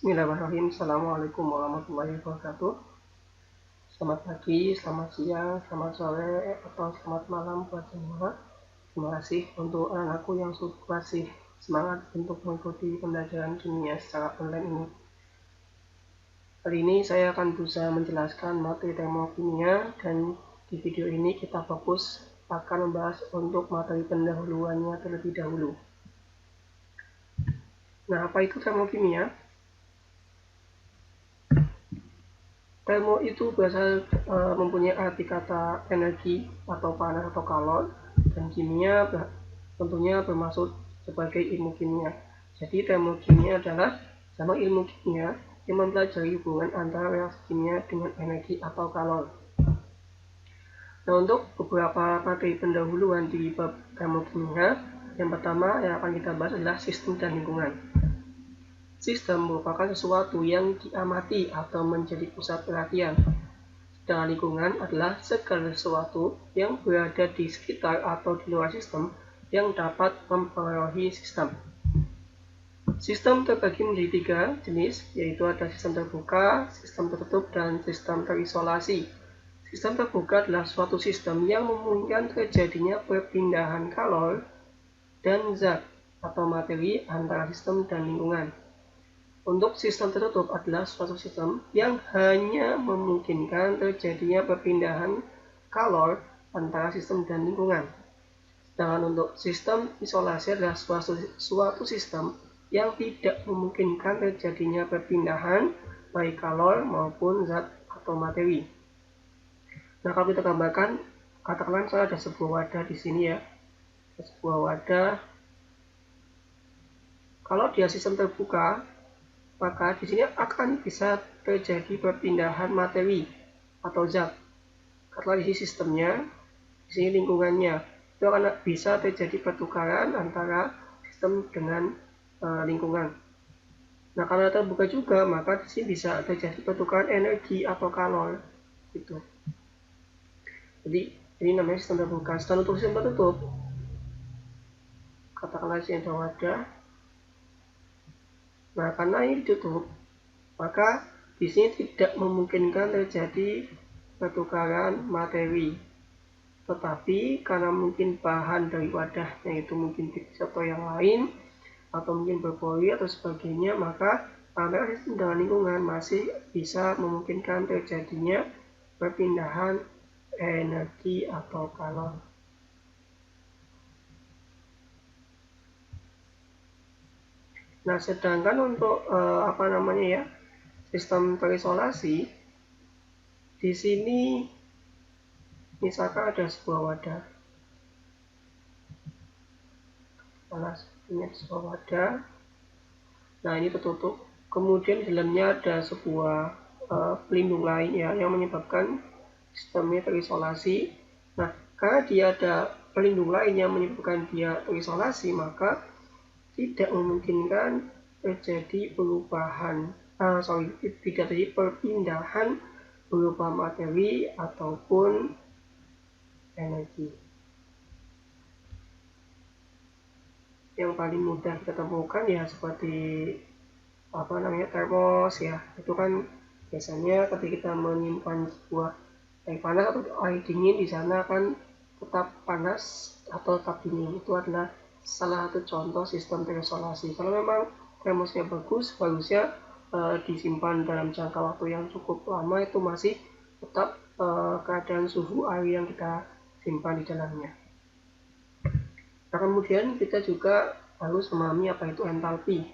Bismillahirrahmanirrahim. Assalamualaikum warahmatullahi wabarakatuh. Selamat pagi, selamat siang, selamat sore, atau selamat malam buat semua. Terima kasih untuk anak-anakku yang masih semangat untuk mengikuti pembelajaran kimia secara online ini. Kali ini saya akan berusaha menjelaskan materi termokimia, dan di video ini kita fokus akan membahas untuk materi pendahuluannya terlebih dahulu. Nah, apa itu termokimia? Termo itu berasal mempunyai arti kata energi atau panas atau kalor, dan kimia tentunya bermaksud sebagai ilmu kimia. Jadi termokimia adalah sama ilmu kimia yang mempelajari hubungan antara reaksi kimia dengan energi atau kalor. Nah, untuk beberapa materi pendahuluan di bab termokimia, yang pertama yang akan kita bahas adalah sistem dan lingkungan. Sistem merupakan sesuatu yang diamati atau menjadi pusat perhatian. Sedangkan lingkungan adalah segala sesuatu yang berada di sekitar atau di luar sistem yang dapat mempengaruhi sistem. Sistem terbagi menjadi 3 jenis, yaitu ada sistem terbuka, sistem tertutup, dan sistem terisolasi. Sistem terbuka adalah suatu sistem yang memungkinkan terjadinya perpindahan kalor dan zat atau materi antara sistem dan lingkungan. Untuk sistem tertutup adalah suatu sistem yang hanya memungkinkan terjadinya perpindahan kalor antara sistem dan lingkungan. Sedangkan untuk sistem isolasi adalah suatu sistem yang tidak memungkinkan terjadinya perpindahan baik kalor maupun zat atau materi. Nah, kalau kita gambarkan, katakanlah saya ada sebuah wadah di sini ya. Sebuah wadah. Kalau dia sistem terbuka, maka di sini akan bisa terjadi perpindahan materi atau zat. Karena di sini sistemnya, di sini lingkungannya, itu akan bisa terjadi pertukaran antara sistem dengan lingkungan. Nah, karena terbuka juga, maka di sini bisa terjadi pertukaran energi atau kalor. Gitu. Jadi ini namanya sistem terbuka. Setelah untuk sistem tertutup, katakanlah di sini ada wadah. Nah, karena ini ditutup, maka di sini tidak memungkinkan terjadi pertukaran materi. Tetapi karena mungkin bahan dari wadahnya itu mungkin tipis atau yang lain, atau mungkin berpori atau sebagainya, maka antara sistem dan lingkungan masih bisa memungkinkan terjadinya perpindahan energi atau kalor. Nah, sedangkan untuk sistem terisolasi, di sini misalkan ada sebuah wadah. Ini sebuah wadah. Nah, ini tertutup. Kemudian di dalamnya ada sebuah pelindung lain ya yang menyebabkan sistemnya terisolasi. Nah, karena dia ada pelindung lain yang menyebabkan dia terisolasi, maka tidak memungkinkan terjadi tidak terjadi perpindahan berupa materi ataupun energi. Yang paling mudah kita temukan ya seperti termos ya. Itu kan biasanya ketika kita menyimpan sebuah air panas atau air dingin, di sana kan tetap panas atau tetap dingin. Itu adalah salah satu contoh sistem terisolasi. Kalau memang termosnya bagus, bagusnya disimpan dalam jangka waktu yang cukup lama, itu masih tetap keadaan suhu air yang kita simpan di dalamnya. Nah, kemudian kita juga harus memahami apa itu entalpi.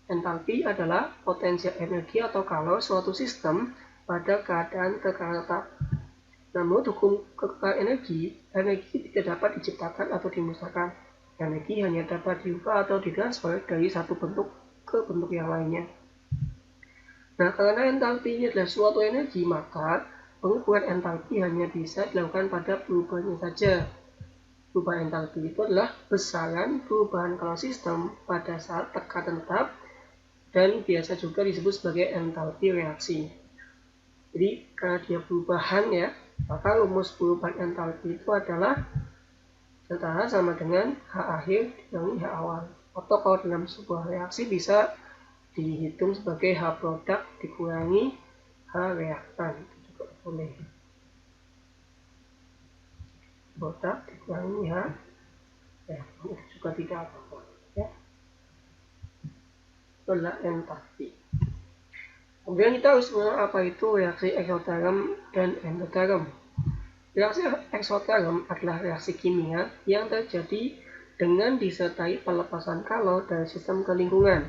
Entalpi adalah potensial energi atau kalor suatu sistem pada keadaan kekal tetap. Namun hukum kekayaan energi tidak dapat diciptakan atau dimusnahkan. Energi hanya dapat diubah atau ditransfer dari satu bentuk ke bentuk yang lainnya. Nah, karena entalpi ini adalah suatu energi, maka pengukuran entalpi hanya bisa dilakukan pada perubahannya saja. Perubahan entalpi itu adalah besaran perubahan kalor sistem pada saat tekanan tetap, dan biasa juga disebut sebagai entalpi reaksi. Jadi karena dia perubahan ya, maka rumus perubahan entalpi itu adalah setara sama dengan H akhir dikurangi H awal. Atau kalau dalam sebuah reaksi bisa dihitung sebagai H produk dikurangi H reaktan, itu juga boleh. Produk dikurangi H reaktan itu juga tidak apa-apa ya. Itu adalah entalpi. Kemudian kita harus mengenal apa itu reaksi eksoterm dan endoterm. Reaksi eksoterm adalah reaksi kimia yang terjadi dengan disertai pelepasan kalor dari sistem ke lingkungan.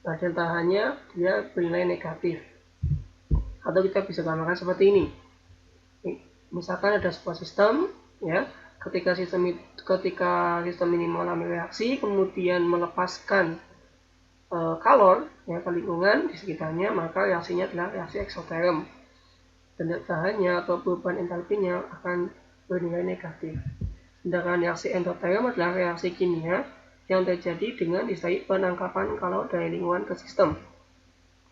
Nah, delta-H-nya dia bernilai negatif. Atau kita bisa gambarkan seperti ini. Misalkan ada sebuah sistem, ya, ketika sistem ini mengalami reaksi, kemudian melepaskan kalor ya, ke lingkungan di sekitarnya, maka reaksinya adalah reaksi eksoterm. Dan delta-H-nya atau perubahan entalpinya akan bernilai negatif. Sedangkan reaksi endoterm adalah reaksi kimia yang terjadi dengan disertai penangkapan kalor dari lingkungan ke sistem.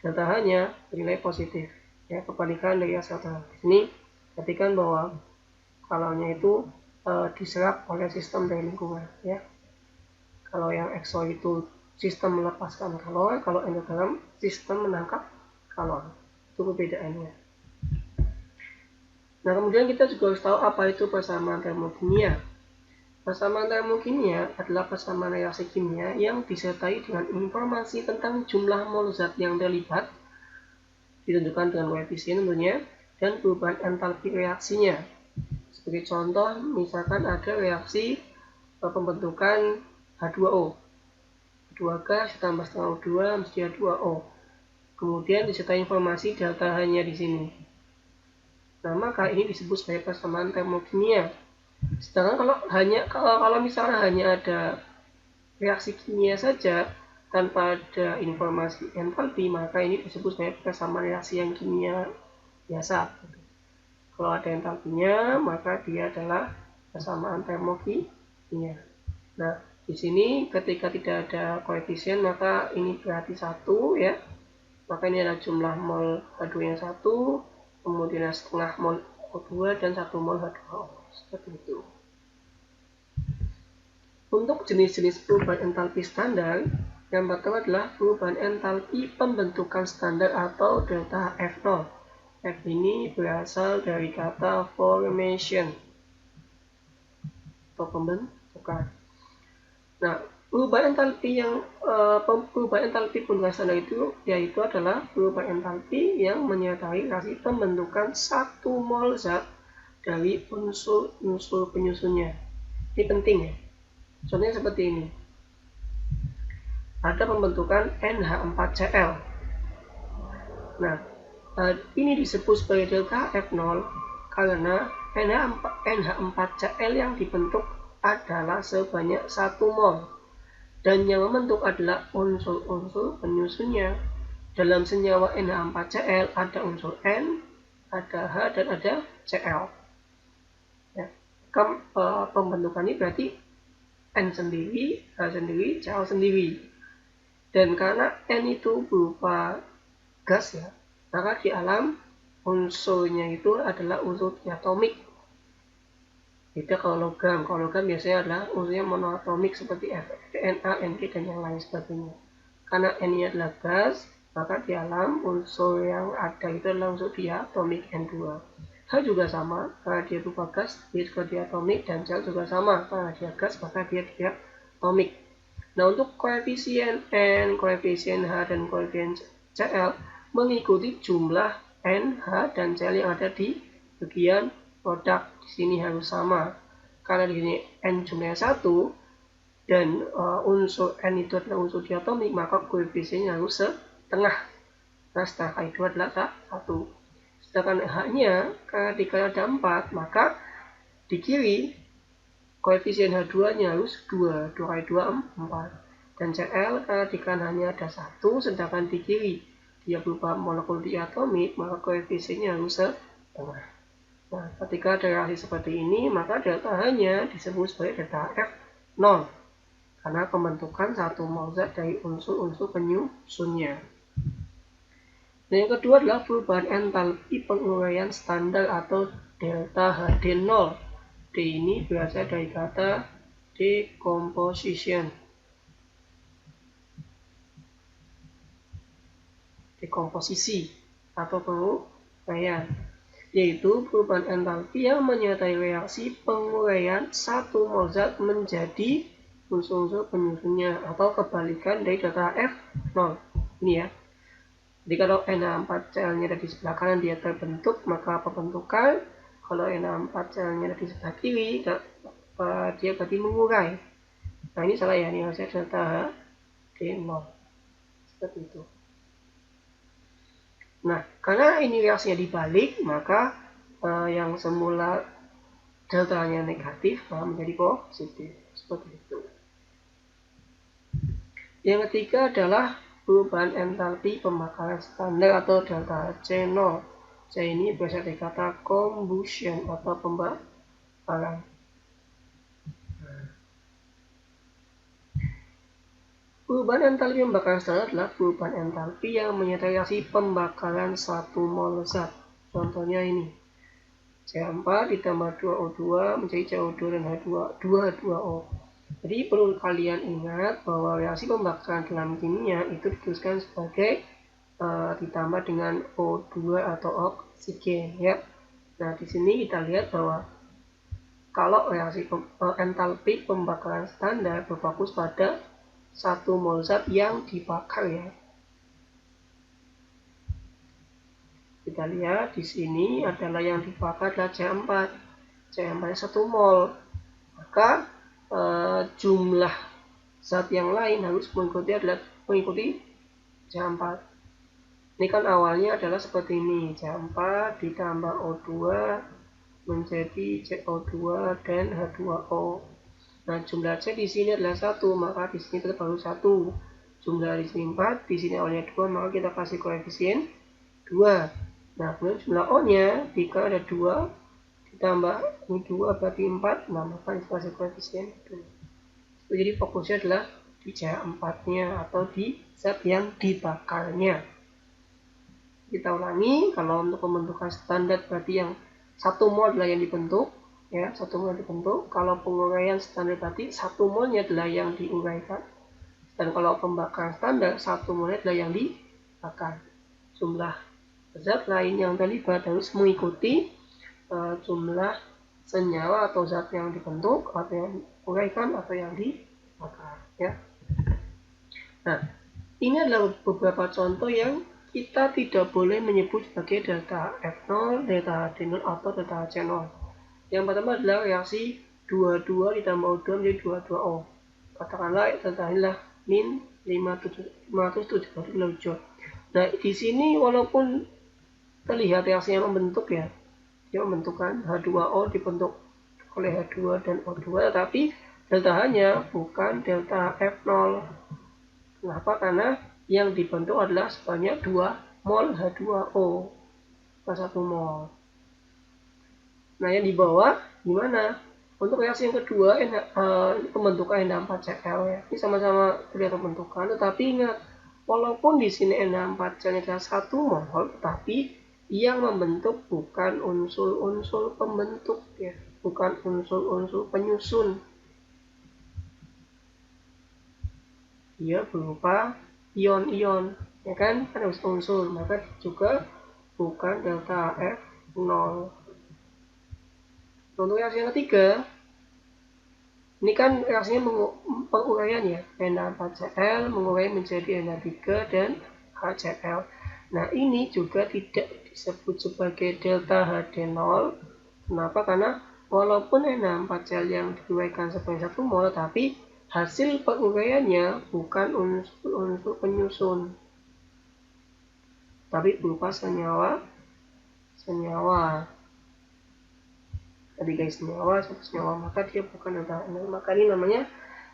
Delta-H-nya bernilai positif. Ya, kebalikan dari reaksi eksoterm. Di sini perhatikan bahwa kalornya itu diserap oleh sistem dari lingkungan. Ya. Kalau yang ekso itu sistem melepaskan kalor, kalau endoterm sistem menangkap kalor. Itu perbedaannya. Nah, kemudian kita juga harus tahu apa itu persamaan termokimia. Persamaan termokimia adalah persamaan reaksi kimia yang disertai dengan informasi tentang jumlah mol zat yang terlibat, ditentukan dengan koefisien tentunya, dan perubahan entalpi reaksinya. Sebagai contoh, misalkan ada reaksi pembentukan H2O. H2Gas ditambah setengah O2 menjadi H2O. Kemudian disertai informasi delta H-nya di sini. Nah, maka ini disebut sebagai persamaan termokimia. Sedangkan kalau misalnya hanya ada reaksi kimia saja tanpa ada informasi entalpi, maka ini disebut sebagai persamaan reaksi yang kimia biasa. Kalau ada entalpinya, maka dia adalah persamaan termokimia. Nah, di sini ketika tidak ada koefisien, maka ini berarti 1 ya. Maka ini adalah jumlah mol H2 yang 1, kemudian setengah mol O2 dan 1 mol H2O. Seperti itu. Untuk jenis-jenis perubahan entalpi standar, yang pertama adalah perubahan entalpi pembentukan standar atau delta F0. F ini berasal dari kata formation atau pembentukan. Nah, perubahan entalpi pembentukan standar itu yaitu adalah perubahan entalpi yang menyertai reaksi pembentukan 1 mol zat dari unsur penyusunnya. Ini penting ya. Contohnya seperti ini. Ada pembentukan NH4Cl. Nah, ini disebut sebagai delta F0 karena NH4Cl yang dibentuk adalah sebanyak 1 mol dan yang membentuk adalah unsur-unsur penyusunnya. Dalam senyawa NH4Cl ada unsur N, ada H, dan ada Cl. Ya. Pembentukan ini berarti N sendiri, H sendiri, Cl sendiri. Dan karena N itu berupa gas ya, maka di alam unsurnya itu adalah unsur diatomik. Beda kalau logam biasanya adalah unsurnya monoatomik seperti Na, Nk, dan yang lain sebagainya. Karena N ini adalah gas, maka di alam unsur yang ada itu adalah unsur diatomik N2. H juga sama, karena dia berupa gas, dia juga diatomik, dan Cl juga sama, karena dia gas, maka dia diatomik. Nah, untuk koefisien N, koefisien H, dan koefisien Cl mengikuti jumlah N, H, dan Cl yang ada di bagian produk. Di sini harus sama. Karena di sini N jumlahnya 1 dan unsur N itu adalah unsur diatomik, maka koefisiennya harus setengah. Nah, setengah itu adalah 1. Sedangkan H-nya, karena dikali ada 4, maka di kiri koefisien H2-nya harus 2 kali 2, 4. Dan Cl karena di kanannya ada 1, sedangkan di kiri dia berupa molekul diatomik, maka koefisiennya harus setengah. Nah, ketika ada reaksi seperti ini, maka delta H-nya disebut sebagai delta F0. Karena pembentukan 1 mol zat dari unsur-unsur penyusunnya. Nah, yang kedua adalah perubahan entalpi penguraian standar atau delta HD0. D ini berasal dari kata decomposition. dekomposisi atau penguraian, yaitu perubahan entalpi yang menyertai reaksi penguraian satu mol zat menjadi unsur-unsur penyusunnya, atau kebalikan dari delta F0. Ini ya. Jadi kalau NH4Cl-nya ada di sebelah kanan dia terbentuk, maka pembentukan. Kalau NH4Cl-nya ada di sebelah kiri, dia berarti mengurai. Nah ini salah ya, ini harusnya delta D0. Seperti itu. Nah, karena ini reaksinya dibalik, maka yang semula deltanya negatif menjadi positif. Seperti itu. Yang ketiga adalah perubahan entalpi pembakaran standar atau delta C0. C ini berasal dari kata combustion atau pembakaran. Perubahan entalpi pembakaran standar adalah perubahan entalpi yang menyertai reaksi pembakaran 1 mol zat. Contohnya ini. C4 ditambah 2O2 menjadi CO2 dan H2O. Jadi perlu kalian ingat bahwa reaksi pembakaran dalam kimia itu dituliskan sebagai ditambah dengan O2 atau oksigen ya. Nah, di sini kita lihat bahwa kalau reaksi entalpi pembakaran standar berfokus pada 1 mol zat yang dibakar ya. Kita lihat di sini adalah yang dibakar adalah C4. C4 1 mol. Maka jumlah zat yang lain harus mengikuti C4. Ini kan awalnya adalah seperti ini, C4 ditambah O2 menjadi CO2 dan H2O. Nah, jumlah C di sini adalah 1, maka di sini tetap harus 1. Jumlah di sini 4, di sini awalnya 2, maka kita kasih koefisien 2. Nah, kemudian jumlah O-nya, jika ada 2, ditambah 2 berarti 4, nah maka kita kasih koefisien 2. Jadi fokusnya adalah di C4-nya atau di zat yang dibakarnya. Kita ulangi, kalau untuk pembentukan standar berarti yang 1 mol adalah yang dibentuk. Ya, 1 mol dibentuk. Kalau penguraian standar berarti 1 molnya adalah yang diuraikan. Dan kalau pembakaran standar 1 molnya adalah yang dibakar. Jumlah zat lain yang terlibat harus mengikuti jumlah senyawa atau zat yang dibentuk atau yang diuraikan atau yang dibakar. Ya. Nah, ini adalah beberapa contoh yang kita tidak boleh menyebut sebagai delta F0, delta D0 atau delta C0. Yang pertama adalah reaksi 22 ditambah O2 menjadi 22O. Katakanlah delta inilah min 570 kJ. Nah, di sini walaupun terlihat reaksinya membentuk ya, dia membentukkan H2O dibentuk oleh H2 dan O2, tetapi delta H-nya bukan delta F0. Kenapa? Karena yang dibentuk adalah sebanyak 2 mol H2O per 1 mol. Nah, yang di bawah gimana? Untuk reaksi yang kedua, pembentukan NH4Cl ya. Ini sama-sama terlihat pembentukan, tetapi ingat, walaupun di sini NH4Cl adalah 1 mol, tetapi yang membentuk bukan unsur-unsur pembentuk ya, bukan unsur-unsur penyusun. Dia berupa ion-ion, ya kan? Ada unsur, maka juga bukan delta F0. Untuk reaksi yang ketiga, ini kan reaksinya penguraian ya, NH4Cl mengurai menjadi NH3 dan HCl. Nah, ini juga tidak disebut sebagai delta HD0. Kenapa? Karena walaupun NH4Cl yang diuraikan sebagai 1 mol, tapi hasil penguraiannya bukan unsur penyusun, tapi berupa senyawa. Tadi guys, senyawa, maka dia bukan delta H0. Maka ini namanya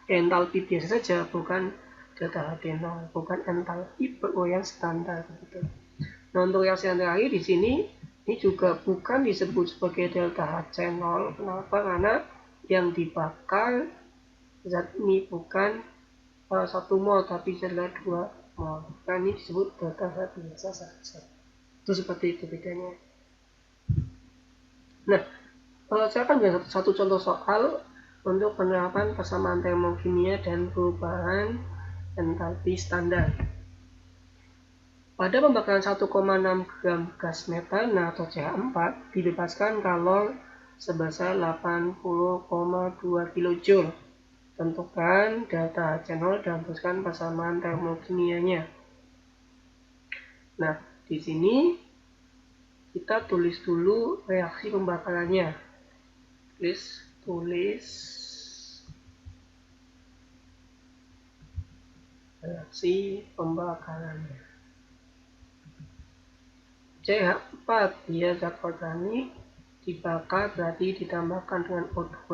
entalpi biasa saja, bukan delta HD0, bukan entalpi penguraian standar gitu. Nah, untuk reaksi yang terakhir di sini ini juga bukan disebut sebagai delta HC0. Kenapa? Karena yang dibakar zat ini bukan 1 mol tapi adalah 2 mol. Nah, ini disebut delta H biasa saja. Itu seperti itu bedanya. Nah, saya akan berikan satu contoh soal untuk penerapan persamaan termokimia dan perubahan entalpi standar. Pada pembakaran 1,6 gram gas metana atau CH4 dibebaskan kalor sebesar 80,2 kJ. Tentukan delta H0 dan tuliskan persamaan termokimianya. Nah, di sini kita tulis dulu reaksi pembakarannya. Tulis reaksi pembakarannya. CH4 dia zat organik, dibakar berarti ditambahkan dengan O2.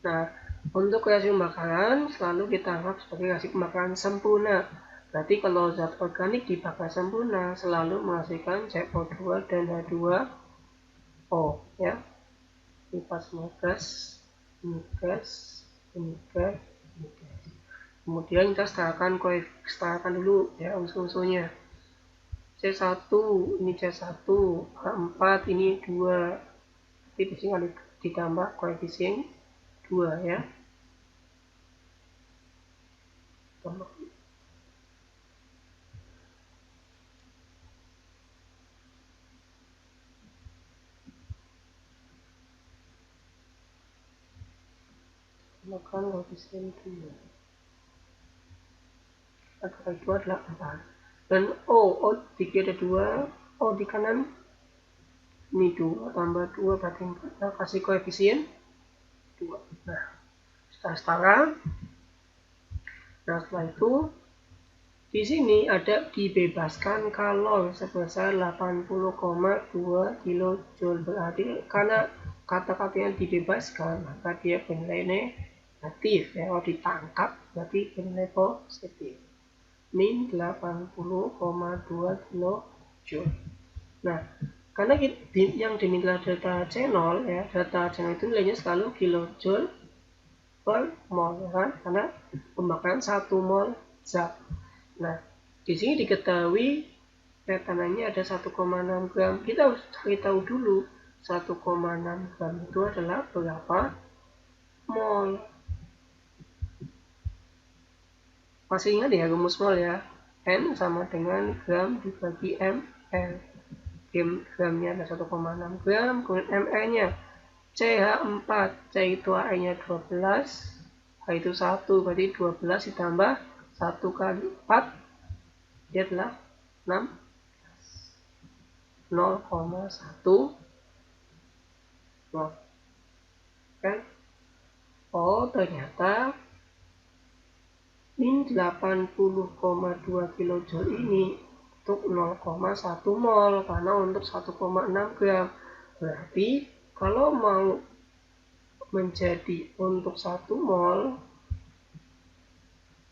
Nah, untuk reaksi pembakaran selalu kita anggap sebagai reaksi pembakaran sempurna. Berarti kalau zat organik dibakar sempurna selalu menghasilkan CO2 dan H2O, ya. Ini pas gas, ini gas, ini gas, ini gas. Kemudian kita setarakan dulu ya unsur-unsurnya. C1 ini C1, H4 ini 2. Jadi di sini ditambah koefisien 2 ya. Tambah. Tambahkan koefisien 2. Maka itu adalah 4. Dan O dikit ada 2, O di kanan ini 2 tambah 2 berarti 4. Nah, kasih koefisien 2. Nah, setara. Nah, setelah itu di sini ada dibebaskan kalor sebesar 80,2 kJ. Berarti karena kata-kata yang dibebaskan maka dia bernilai negatif ya. Kalau ditangkap berarti bernilai positif. Min 80,2 kJ. Nah, karena yang diminta delta C0 ya, delta C0 itu nilainya selalu kilojoule per mol ya kan? Karena pembakaran 1 mol zat. Nah, di sini diketahui metananya ada 1,6 gram. Kita harus cari tahu dulu 1,6 gram itu adalah berapa mol. Masih ingat ya rumus mol ya? N sama dengan gram dibagi ml. Gramnya ada 1,6 gram, kemudian ml-nya CH4, C itu A-nya 12, H itu 1, berarti 12 ditambah 1 kali 4, dia adalah 6, 0,1 mol. Kan? Oh, ternyata min 80,2 kJ ini untuk 0,1 mol karena untuk 1,6 gram. Berarti kalau mau menjadi untuk 1 mol,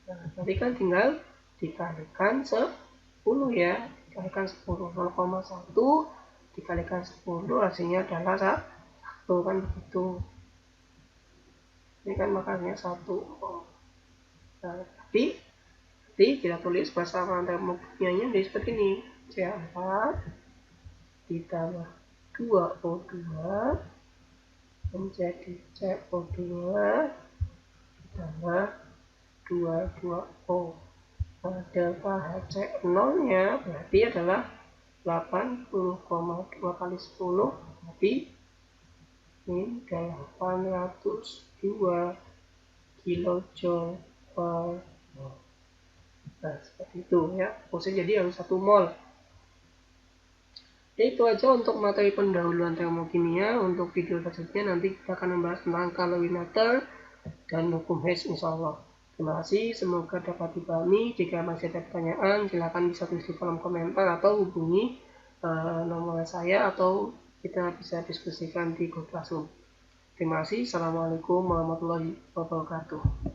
nah, berarti kan tinggal dikalikan 10 ya. Dikalikan 10, 0,1 dikalikan 10 hasilnya adalah 1 kan begitu. Ini kan makanya 1 mol. Nah, jadi kita tulis persamaan termokimianya menjadi seperti ini. CH4 ditambah 2O2 menjadi CO2 ditambah 22O. Nah, delta HC0-nya berarti adalah 80,2 kali 10 berarti min 802 kJ per mol. Nah, seperti itu ya. Posisi jadi harus 1 mol. Ya, itu aja untuk materi pendahuluan termokimia. Untuk video selanjutnya nanti kita akan membahas tentang kalorimeter dan hukum Hess insya Allah. Terima kasih, semoga dapat dipahami. Jika masih ada pertanyaan, silakan bisa tulis di kolom komentar atau hubungi nomor saya atau kita bisa diskusikan di grup Classroom. Terima kasih. Assalamualaikum warahmatullahi wabarakatuh.